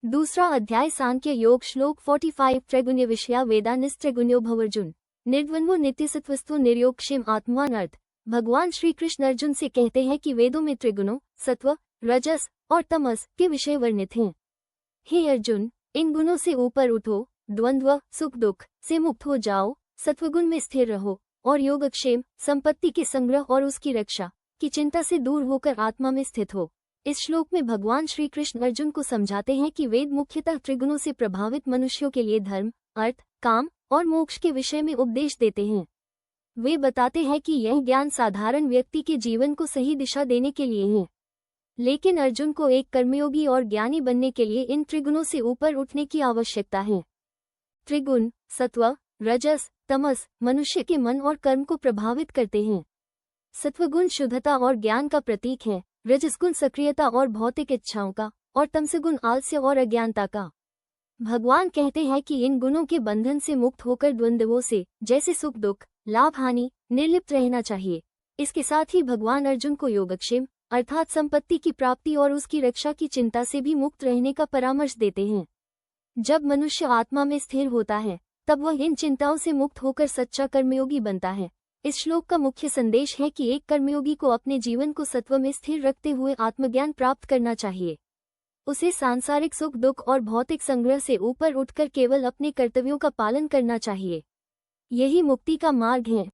दूसरा अध्याय सांख्य योग श्लोक 45 त्रैगुण्य विषया वेदानिस्त्रैगुण्यो भवर्जुन निर्द्वंद्वो नित्यसत्वस्तु निर्योगक्षेम आत्मान अर्थ। भगवान श्री कृष्ण अर्जुन से कहते हैं कि वेदों में त्रिगुणों सत्व, रजस और तमस के विषय वर्णित हैं। हे अर्जुन, इन गुणों से ऊपर उठो, द्वंद्व सुख दुख से मुक्त हो जाओ, सत्वगुण में स्थिर रहो और योगक्षेम संपत्ति के संग्रह और उसकी रक्षा की चिंता से दूर होकर आत्मा में स्थित हो। इस श्लोक में भगवान श्री कृष्ण अर्जुन को समझाते हैं कि वेद मुख्यतः त्रिगुणों से प्रभावित मनुष्यों के लिए धर्म, अर्थ, काम और मोक्ष के विषय में उपदेश देते हैं। वे बताते हैं कि यह ज्ञान साधारण व्यक्ति के जीवन को सही दिशा देने के लिए है, लेकिन अर्जुन को एक कर्मयोगी और ज्ञानी बनने के लिए इन त्रिगुणों से ऊपर उठने की आवश्यकता है। त्रिगुण सत्व, रजस, तमस मनुष्य के मन और कर्म को प्रभावित करते हैं। सत्वगुण शुद्धता और ज्ञान का प्रतीक है, रजसगुण सक्रियता और भौतिक इच्छाओं का, और तमसगुण आलस्य और अज्ञानता का। भगवान कहते हैं कि इन गुणों के बंधन से मुक्त होकर द्वंद्वों से, जैसे सुख दुख, लाभ हानि, निर्लिप्त रहना चाहिए। इसके साथ ही भगवान अर्जुन को योगक्षेम अर्थात संपत्ति की प्राप्ति और उसकी रक्षा की चिंता से भी मुक्त रहने का परामर्श देते हैं। जब मनुष्य आत्मा में स्थिर होता है, तब वह इन चिंताओं से मुक्त होकर सच्चा कर्मयोगी बनता है। इस श्लोक का मुख्य संदेश है कि एक कर्मयोगी को अपने जीवन को सत्व में स्थिर रखते हुए आत्मज्ञान प्राप्त करना चाहिए। उसे सांसारिक सुख दुख और भौतिक संग्रह से ऊपर उठकर केवल अपने कर्तव्यों का पालन करना चाहिए। यही मुक्ति का मार्ग है।